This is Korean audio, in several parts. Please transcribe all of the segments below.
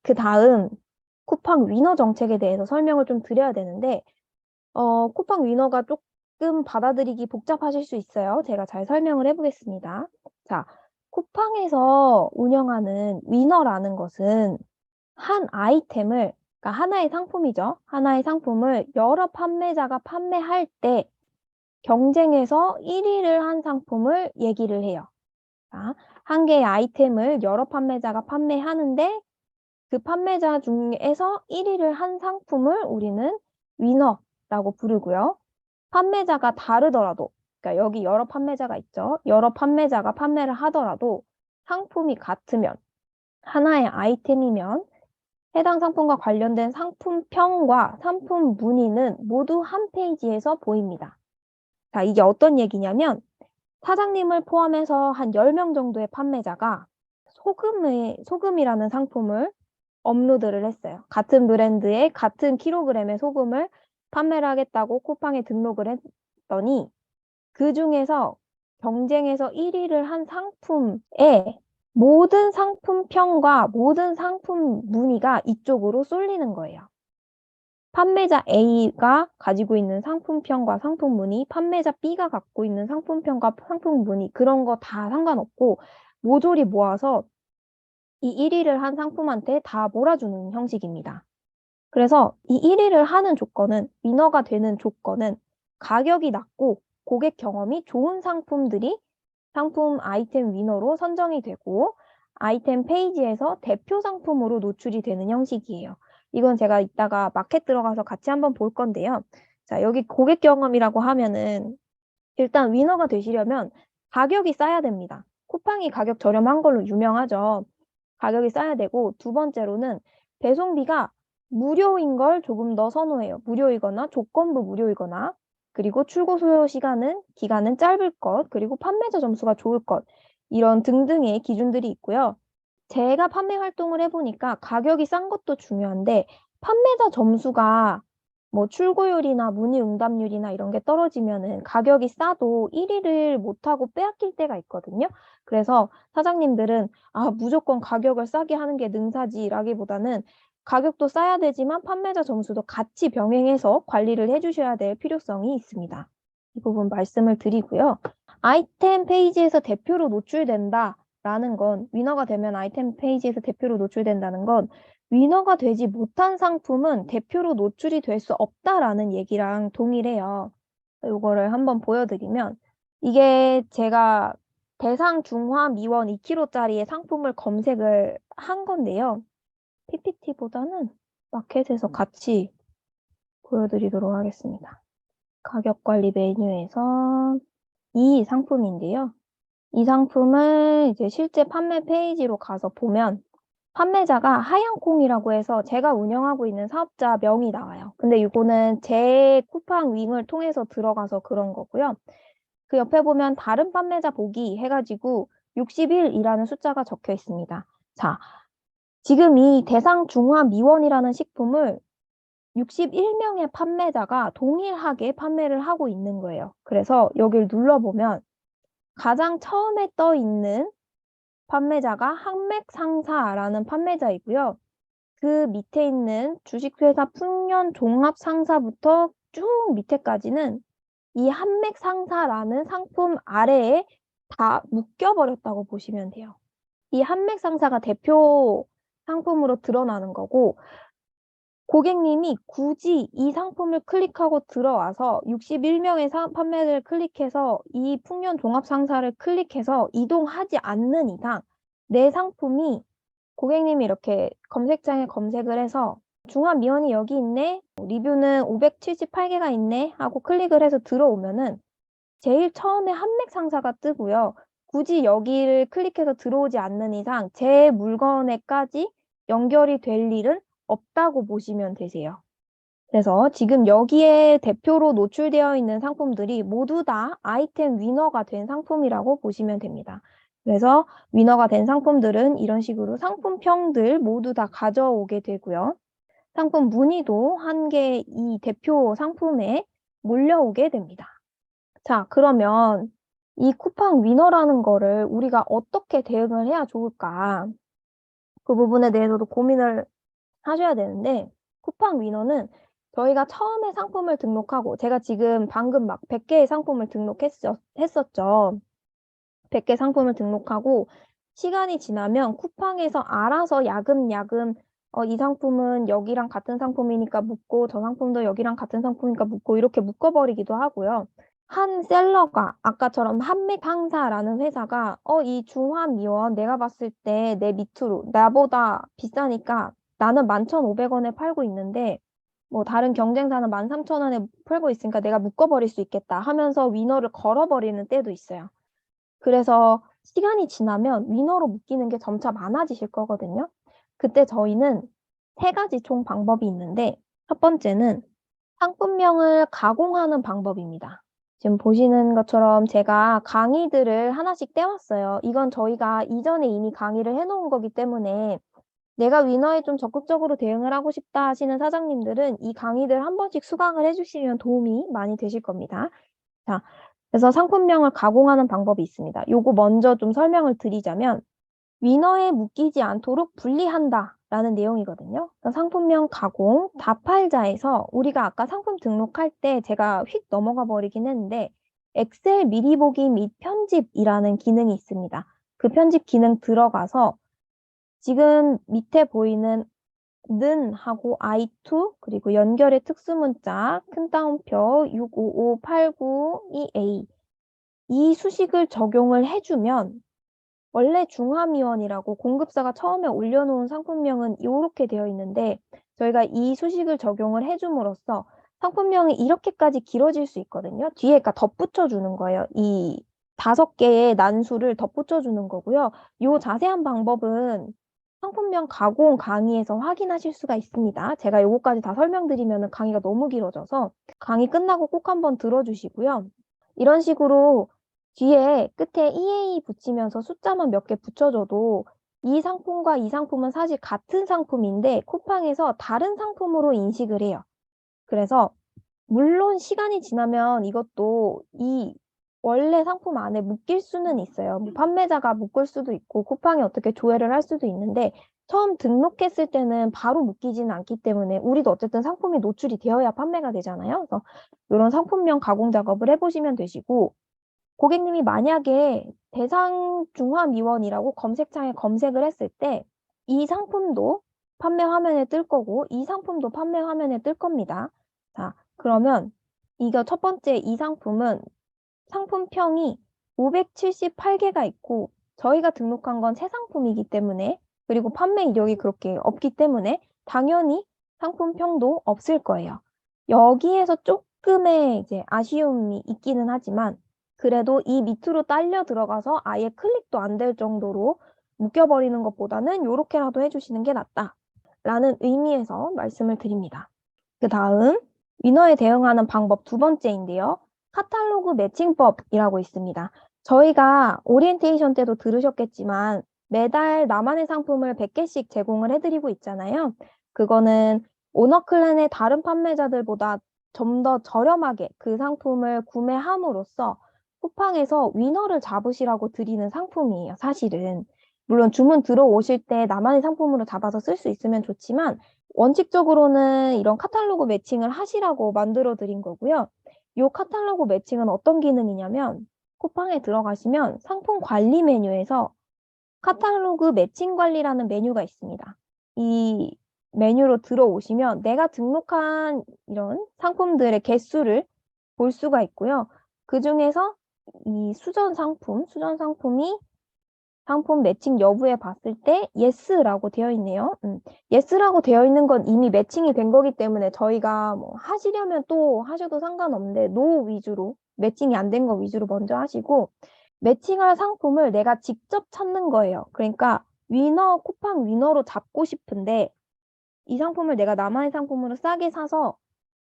그 다음 쿠팡 위너 정책에 대해서 설명을 좀 드려야 되는데 쿠팡 위너가 조금 받아들이기 복잡하실 수 있어요. 제가 잘 설명을 해보겠습니다. 자, 쿠팡에서 운영하는 위너라는 것은 한 아이템을, 그러니까 하나의 상품이죠. 하나의 상품을 여러 판매자가 판매할 때 경쟁에서 1위를 한 상품을 얘기를 해요. 자, 한 개의 아이템을 여러 판매자가 판매하는데 그 판매자 중에서 1위를 한 상품을 우리는 위너라고 부르고요. 판매자가 다르더라도, 그러니까 여기 여러 판매자가 있죠. 여러 판매자가 판매를 하더라도 상품이 같으면, 하나의 아이템이면 해당 상품과 관련된 상품평과 상품 문의는 모두 한 페이지에서 보입니다. 자, 이게 어떤 얘기냐면 사장님을 포함해서 한 10명 정도의 판매자가 소금이라는 상품을 업로드를 했어요. 같은 브랜드의 같은 킬로그램의 소금을 판매를 하겠다고 쿠팡에 등록을 했더니 그 중에서 경쟁에서 1위를 한 상품에 모든 상품평과 모든 상품 문의가 이쪽으로 쏠리는 거예요. 판매자 A가 가지고 있는 상품평과 상품 문의, 판매자 B가 갖고 있는 상품평과 상품 문의, 그런 거 다 상관없고 모조리 모아서 이 1위를 한 상품한테 다 몰아주는 형식입니다. 그래서 이 1위를 하는 조건은, 위너가 되는 조건은 가격이 낮고 고객 경험이 좋은 상품들이 상품 아이템 위너로 선정이 되고 아이템 페이지에서 대표 상품으로 노출이 되는 형식이에요. 이건 제가 이따가 마켓 들어가서 같이 한번 볼 건데요. 자, 여기 고객 경험이라고 하면은 일단 위너가 되시려면 가격이 싸야 됩니다. 쿠팡이 가격 저렴한 걸로 유명하죠. 가격이 싸야 되고 두 번째로는 배송비가 무료인 걸 조금 더 선호해요. 무료이거나 조건부 무료이거나 그리고 출고 소요 기간은 짧을 것, 그리고 판매자 점수가 좋을 것, 이런 등등의 기준들이 있고요. 제가 판매 활동을 해보니까 가격이 싼 것도 중요한데 판매자 점수가 뭐 출고율이나 문의 응답률이나 이런 게 떨어지면은 가격이 싸도 1위를 못하고 빼앗길 때가 있거든요. 그래서 사장님들은 무조건 가격을 싸게 하는 게 능사지라기보다는 가격도 싸야 되지만 판매자 점수도 같이 병행해서 관리를 해주셔야 될 필요성이 있습니다. 이 부분 말씀을 드리고요. 아이템 페이지에서 대표로 노출된다라는 건, 위너가 되면 아이템 페이지에서 대표로 노출된다는 건 위너가 되지 못한 상품은 대표로 노출이 될 수 없다라는 얘기랑 동일해요. 이거를 한번 보여드리면 이게 제가 대상 중화 미원 2kg짜리의 상품을 검색을 한 건데요. PPT보다는 마켓에서 같이 보여드리도록 하겠습니다. 가격 관리 메뉴에서 이 상품인데요. 이 상품을 이제 실제 판매 페이지로 가서 보면 판매자가 하얀콩이라고 해서 제가 운영하고 있는 사업자 명이 나와요. 근데 이거는 제 쿠팡 윙을 통해서 들어가서 그런 거고요. 그 옆에 보면 다른 판매자 보기 해가지고 61이라는 숫자가 적혀 있습니다. 자, 지금 이 대상 중화 미원이라는 식품을 61명의 판매자가 동일하게 판매를 하고 있는 거예요. 그래서 여기를 눌러보면 가장 처음에 떠 있는 판매자가 항맥상사라는 판매자이고요. 그 밑에 있는 주식회사 풍년 종합상사부터 쭉 밑에까지는 이 한맥상사라는 상품 아래에 다 묶여버렸다고 보시면 돼요. 이 한맥상사가 대표 상품으로 드러나는 거고, 고객님이 굳이 이 상품을 클릭하고 들어와서 61명의 판매를 클릭해서 이 풍년 종합상사를 클릭해서 이동하지 않는 이상 내 상품이, 고객님이 이렇게 검색창에 검색을 해서 중화미원이 여기 있네, 리뷰는 578개가 있네 하고 클릭을 해서 들어오면은 제일 처음에 한맥상사가 뜨고요. 굳이 여기를 클릭해서 들어오지 않는 이상 제 물건에까지 연결이 될 일은 없다고 보시면 되세요. 그래서 지금 여기에 대표로 노출되어 있는 상품들이 모두 다 아이템 위너가 된 상품이라고 보시면 됩니다. 그래서 위너가 된 상품들은 이런 식으로 상품평들 모두 다 가져오게 되고요. 상품 문의도 한 개 이 대표 상품에 몰려오게 됩니다. 자, 그러면 이 쿠팡 위너라는 거를 우리가 어떻게 대응을 해야 좋을까? 그 부분에 대해서도 고민을 하셔야 되는데, 쿠팡 위너는 저희가 처음에 상품을 등록하고, 제가 지금 방금 막 100개의 상품을 했었죠. 100개 상품을 등록하고 시간이 지나면 쿠팡에서 알아서 야금야금 이 상품은 여기랑 같은 상품이니까 묶고 저 상품도 여기랑 같은 상품이니까 묶고 이렇게 묶어버리기도 하고요. 한 셀러가 아까처럼 한맥항사라는 회사가 이 중화미원 내가 봤을 때 내 밑으로 나보다 비싸니까 나는 11,500원에 팔고 있는데 뭐 다른 경쟁사는 13,000원에 팔고 있으니까 내가 묶어버릴 수 있겠다 하면서 위너를 걸어버리는 때도 있어요. 그래서 시간이 지나면 위너로 묶이는 게 점차 많아지실 거거든요. 그때 저희는 3가지 총 방법이 있는데 첫 번째는 상품명을 가공하는 방법입니다. 지금 보시는 것처럼 제가 강의들을 하나씩 떼왔어요. 이건 저희가 이전에 이미 강의를 해놓은 거기 때문에 내가 위너에 좀 적극적으로 대응을 하고 싶다 하시는 사장님들은 이 강의들 한 번씩 수강을 해주시면 도움이 많이 되실 겁니다. 자, 그래서 상품명을 가공하는 방법이 있습니다. 요거 먼저 좀 설명을 드리자면 위너에 묶이지 않도록 분리한다 라는 내용이거든요. 그러니까 상품명 가공, 다팔자에서 우리가 아까 상품 등록할 때 제가 휙 넘어가 버리긴 했는데 엑셀 미리 보기 및 편집이라는 기능이 있습니다. 그 편집 기능 들어가서 지금 밑에 보이는 는 하고 I2 그리고 연결의 특수문자 큰 따옴표 655892A 이 수식을 적용을 해주면 원래 중화미원이라고 공급사가 처음에 올려놓은 상품명은 이렇게 되어 있는데 저희가 이 수식을 적용을 해줌으로써 상품명이 이렇게까지 길어질 수 있거든요. 뒤에 그러니까 덧붙여 주는 거예요. 이 5개의 난수를 덧붙여 주는 거고요. 이 자세한 방법은 상품명 가공 강의에서 확인하실 수가 있습니다. 제가 요거까지 다 설명드리면 강의가 너무 길어져서 강의 끝나고 꼭 한번 들어주시고요. 이런 식으로 뒤에 끝에 EA 붙이면서 숫자만 몇 개 붙여줘도 이 상품과 이 상품은 사실 같은 상품인데 쿠팡에서 다른 상품으로 인식을 해요. 그래서 물론 시간이 지나면 이것도 이 원래 상품 안에 묶일 수는 있어요. 뭐 판매자가 묶을 수도 있고 쿠팡이 어떻게 조회를 할 수도 있는데 처음 등록했을 때는 바로 묶이지는 않기 때문에 우리도 어쨌든 상품이 노출이 되어야 판매가 되잖아요. 그래서 이런 상품명 가공 작업을 해보시면 되시고 고객님이 만약에 대상 중화미원이라고 검색창에 검색을 했을 때 이 상품도 판매 화면에 뜰 거고 이 상품도 판매 화면에 뜰 겁니다. 자, 그러면 이거 첫 번째 이 상품은 상품평이 578개가 있고 저희가 등록한 건 새 상품이기 때문에 그리고 판매 이력이 그렇게 없기 때문에 당연히 상품평도 없을 거예요. 여기에서 조금의 이제 아쉬움이 있기는 하지만 그래도 이 밑으로 딸려 들어가서 아예 클릭도 안 될 정도로 묶여버리는 것보다는 이렇게라도 해주시는 게 낫다라는 의미에서 말씀을 드립니다. 그 다음 위너에 대응하는 방법 2번째인데요. 카탈로그 매칭법이라고 있습니다. 저희가 오리엔테이션 때도 들으셨겠지만 매달 나만의 상품을 100개씩 제공을 해드리고 있잖아요. 그거는 오너클랜의 다른 판매자들보다 좀 더 저렴하게 그 상품을 구매함으로써 쿠팡에서 위너를 잡으시라고 드리는 상품이에요. 사실은. 물론 주문 들어오실 때 나만의 상품으로 잡아서 쓸 수 있으면 좋지만 원칙적으로는 이런 카탈로그 매칭을 하시라고 만들어 드린 거고요. 이 카탈로그 매칭은 어떤 기능이냐면 쿠팡에 들어가시면 상품 관리 메뉴에서 카탈로그 매칭 관리라는 메뉴가 있습니다. 이 메뉴로 들어오시면 내가 등록한 이런 상품들의 개수를 볼 수가 있고요. 그 중에서 이 수전 상품이 상품 매칭 여부에 봤을 때 yes라고 되어 있네요. yes라고 되어 있는 건 이미 매칭이 된 거기 때문에 저희가 뭐 하시려면 또 하셔도 상관없는데 no 위주로 매칭이 안 된 거 위주로 먼저 하시고 매칭할 상품을 내가 직접 찾는 거예요. 그러니까 쿠팡 위너로 잡고 싶은데 이 상품을 내가 나만의 상품으로 싸게 사서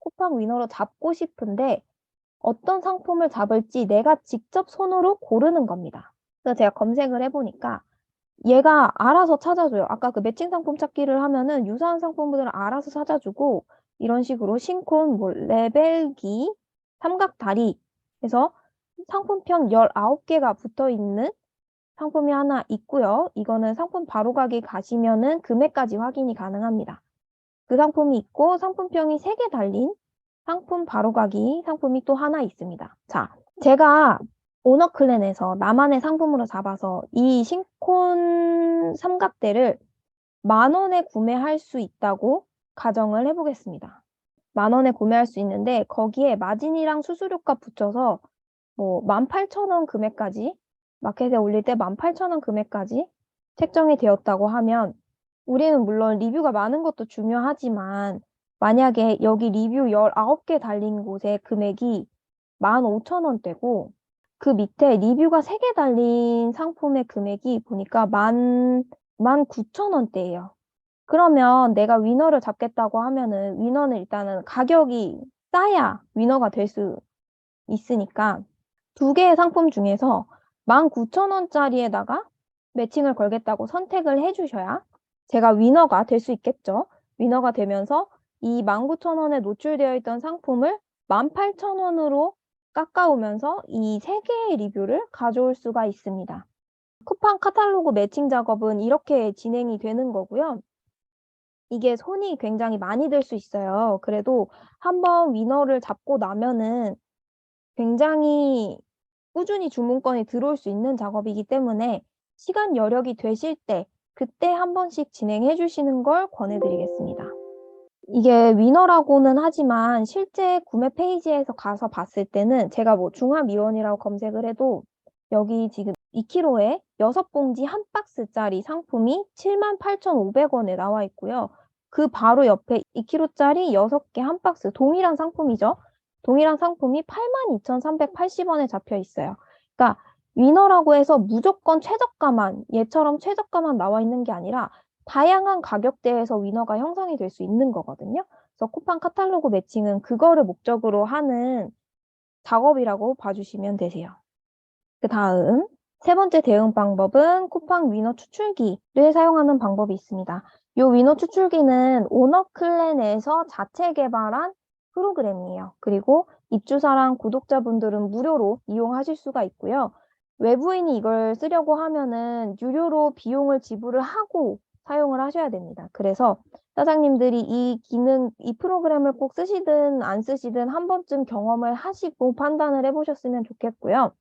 쿠팡 위너로 잡고 싶은데 어떤 상품을 잡을지 내가 직접 손으로 고르는 겁니다. 그래서 제가 검색을 해보니까 얘가 알아서 찾아줘요. 아까 그 매칭 상품 찾기를 하면은 유사한 상품들을 알아서 찾아주고 이런 식으로 신콘, 뭐 레벨기, 삼각다리 해서 상품평 19개가 붙어 있는 상품이 하나 있고요. 이거는 상품 바로가기 가시면은 금액까지 확인이 가능합니다. 그 상품이 있고 상품평이 3개 달린 상품 바로가기 상품이 또 하나 있습니다. 자, 제가 오너클랜에서 나만의 상품으로 잡아서 이 신콘 삼각대를 10,000원에 구매할 수 있다고 가정을 해보겠습니다. 10,000원에 구매할 수 있는데 거기에 마진이랑 수수료값 붙여서 뭐 18,000원 금액까지 마켓에 올릴 때 18,000원 금액까지 책정이 되었다고 하면 우리는 물론 리뷰가 많은 것도 중요하지만 만약에 여기 리뷰 19개 달린 곳의 금액이 15,000원대고 그 밑에 리뷰가 3개 달린 상품의 금액이 보니까 19,000원대예요. 그러면 내가 위너를 잡겠다고 하면은 위너는 일단은 가격이 싸야 위너가 될 수 있으니까 2개의 상품 중에서 19,000원짜리에다가 매칭을 걸겠다고 선택을 해주셔야 제가 위너가 될 수 있겠죠. 위너가 되면서 이 19,000원에 노출되어 있던 상품을 18,000원으로 깎아오면서 이 3개의 리뷰를 가져올 수가 있습니다. 쿠팡 카탈로그 매칭 작업은 이렇게 진행이 되는 거고요. 이게 손이 굉장히 많이 들 수 있어요. 그래도 한번 위너를 잡고 나면은 굉장히 꾸준히 주문건이 들어올 수 있는 작업이기 때문에 시간 여력이 되실 때 그때 한 번씩 진행해 주시는 걸 권해드리겠습니다. 이게 위너라고는 하지만 실제 구매 페이지에서 가서 봤을 때는 제가 뭐 중화미원이라고 검색을 해도 여기 지금 2kg에 6봉지 한 박스짜리 상품이 78,500원에 나와 있고요. 그 바로 옆에 2kg짜리 6개 한 박스 동일한 상품이죠. 동일한 상품이 82,380원에 잡혀 있어요. 그러니까 위너라고 해서 무조건 최저가만 얘처럼 최저가만 나와 있는 게 아니라 다양한 가격대에서 위너가 형성이 될 수 있는 거거든요. 그래서 쿠팡 카탈로그 매칭은 그거를 목적으로 하는 작업이라고 봐주시면 되세요. 그 다음 세 번째 대응 방법은 쿠팡 위너 추출기를 사용하는 방법이 있습니다. 이 위너 추출기는 오너클랜에서 자체 개발한 프로그램이에요. 그리고 입주사랑 구독자분들은 무료로 이용하실 수가 있고요. 외부인이 이걸 쓰려고 하면은 유료로 비용을 지불을 하고 사용을 하셔야 됩니다. 그래서 사장님들이 이 프로그램을 꼭 쓰시든 안 쓰시든 한 번쯤 경험을 하시고 판단을 해보셨으면 좋겠고요.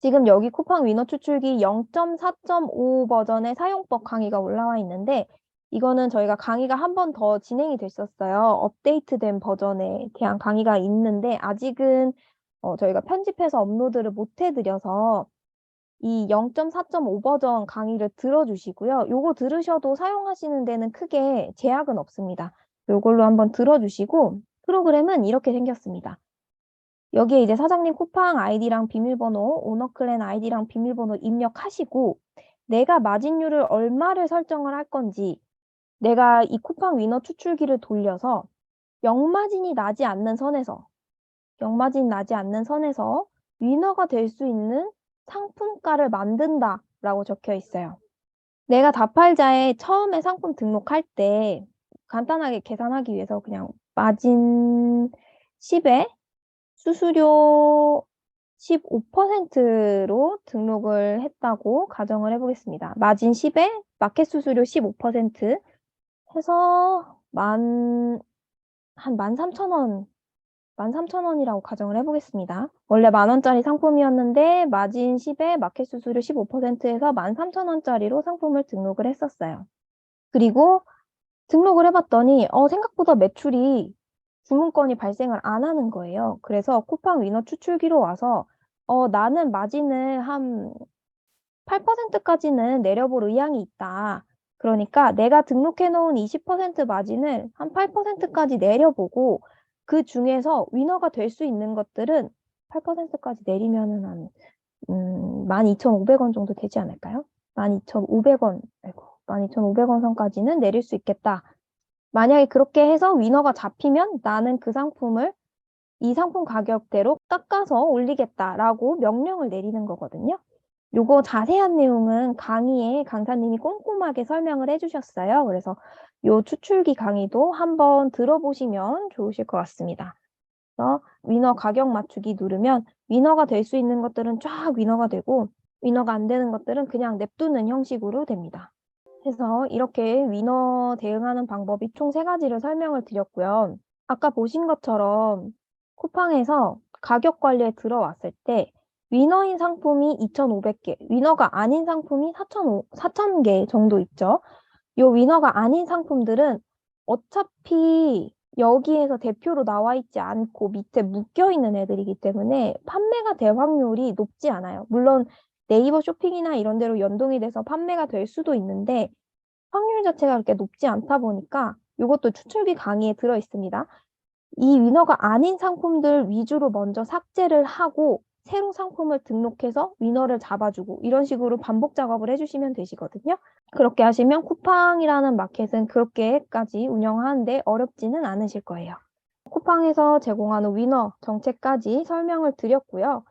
지금 여기 쿠팡 위너 추출기 0.4.5 버전의 사용법 강의가 올라와 있는데 이거는 저희가 강의가 한 번 더 진행이 됐었어요. 업데이트된 버전에 대한 강의가 있는데 아직은 저희가 편집해서 업로드를 못 해드려서 이 0.4.5 버전 강의를 들어주시고요. 요거 들으셔도 사용하시는 데는 크게 제약은 없습니다. 요걸로 한번 들어주시고 프로그램은 이렇게 생겼습니다. 여기에 이제 사장님 쿠팡 아이디랑 비밀번호, 오너클랜 아이디랑 비밀번호 입력하시고 내가 마진율을 얼마를 설정을 할 건지 내가 이 쿠팡 위너 추출기를 돌려서 영마진이 나지 않는 선에서 위너가 될 수 있는 상품가를 만든다라고 적혀 있어요. 내가 다팔자에 처음에 상품 등록할 때 간단하게 계산하기 위해서 그냥 마진 10에 수수료 15%로 등록을 했다고 가정을 해보겠습니다. 마진 10에 마켓 수수료 15% 해서 한 13,000원, 13,000원이라고 가정을 해보겠습니다. 원래 10,000원짜리 상품이었는데 마진 10에 마켓 수수료 15%에서 13,000원짜리로 상품을 등록을 했었어요. 그리고 등록을 해봤더니 생각보다 매출이 주문건이 발생을 안 하는 거예요. 그래서 쿠팡 위너 추출기로 와서 나는 마진을 한 8%까지는 내려볼 의향이 있다. 그러니까 내가 등록해 놓은 20% 마진을 한 8%까지 내려보고 그 중에서 위너가 될 수 있는 것들은 8%까지 내리면은 한 12,500원 정도 되지 않을까요? 12,500원, 12,500원 선까지는 내릴 수 있겠다. 만약에 그렇게 해서 위너가 잡히면 나는 그 상품을 이 상품 가격대로 깎아서 올리겠다라고 명령을 내리는 거거든요. 요거 자세한 내용은 강의에 강사님이 꼼꼼하게 설명을 해주셨어요. 그래서 요 추출기 강의도 한번 들어보시면 좋으실 것 같습니다. 그래서 위너 가격 맞추기 누르면 위너가 될 수 있는 것들은 쫙 위너가 되고 위너가 안 되는 것들은 그냥 냅두는 형식으로 됩니다. 그래서 이렇게 위너 대응하는 방법이 총 3가지를 설명을 드렸고요. 아까 보신 것처럼 쿠팡에서 가격 관리에 들어왔을 때 위너인 상품이 2,500개, 위너가 아닌 상품이 4,000개 정도 있죠. 요 위너가 아닌 상품들은 어차피 여기에서 대표로 나와 있지 않고 밑에 묶여 있는 애들이기 때문에 판매가 될 확률이 높지 않아요. 물론 네이버 쇼핑이나 이런 데로 연동이 돼서 판매가 될 수도 있는데 확률 자체가 그렇게 높지 않다 보니까 이것도 추출기 강의에 들어 있습니다. 이 위너가 아닌 상품들 위주로 먼저 삭제를 하고 새로 상품을 등록해서 위너를 잡아주고 이런 식으로 반복 작업을 해주시면 되시거든요. 그렇게 하시면 쿠팡이라는 마켓은 그렇게까지 운영하는데 어렵지는 않으실 거예요. 쿠팡에서 제공하는 위너 정책까지 설명을 드렸고요.